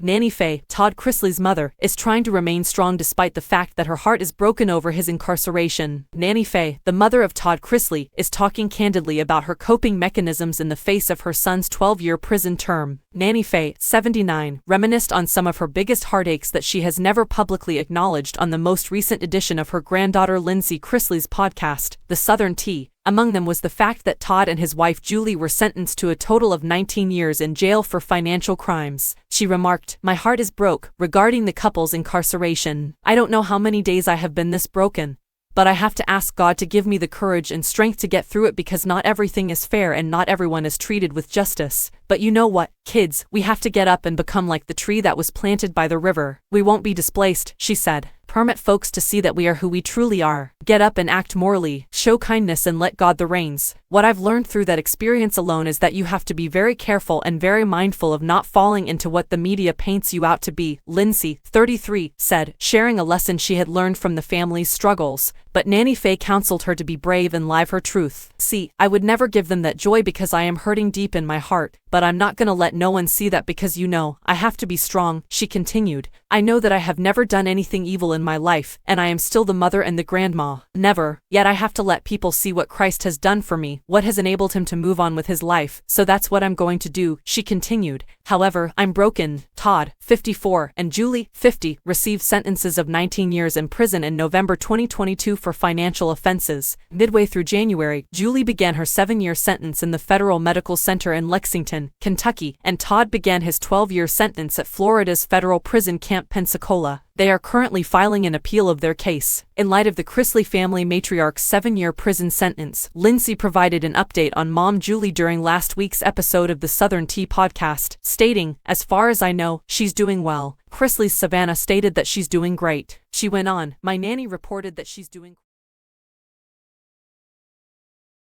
Nanny Faye, Todd Chrisley's mother, is trying to remain strong despite the fact that her heart is broken over his incarceration. Nanny Faye, the mother of Todd Chrisley, is talking candidly about her coping mechanisms in the face of her son's 12-year prison term. Nanny Faye, 79, reminisced on some of her biggest heartaches that she has never publicly acknowledged on the most recent edition of her granddaughter Lindsay Chrisley's podcast, The Southern Tea. Among them was the fact that Todd and his wife Julie were sentenced to a total of 19 years in jail for financial crimes. She remarked, "My heart is broke," regarding the couple's incarceration. "I don't know how many days I have been this broken. But I have to ask God to give me the courage and strength to get through it because not everything is fair and not everyone is treated with justice. But you know what, kids, we have to get up and become like the tree that was planted by the river. We won't be displaced," she said. "Permit folks to see that we are who we truly are. Get up and act morally, show kindness and let God the reins. What I've learned through that experience alone is that you have to be very careful and very mindful of not falling into what the media paints you out to be," Lindsay, 33, said, sharing a lesson she had learned from the family's struggles. But Nanny Faye counseled her to be brave and live her truth. "See, I would never give them that joy because I am hurting deep in my heart, but I'm not gonna let no one see that because I have to be strong," she continued. "I know that I have never done anything evil in my life, and I am still the mother and the grandma. Never. Yet I have to let people see what Christ has done for me, what has enabled him to move on with his life, so that's what I'm going to do," she continued. "However, I'm broken." Todd, 54, and Julie, 50, received sentences of 19 years in prison in November 2022 for financial offenses. Midway through January, Julie began her 7-year sentence in the Federal Medical Center in Lexington, Kentucky, and Todd began his 12-year sentence at Florida's federal prison Camp Pensacola. They are currently filing an appeal of their case. In light of the Chrisley family matriarch's 7-year prison sentence, Lindsay provided an update on Mom Julie during last week's episode of the Southern Tea podcast, stating, "As far as I know, she's doing well." Chrisley's Savannah stated that she's doing great. She went on, "My nanny reported that she's doing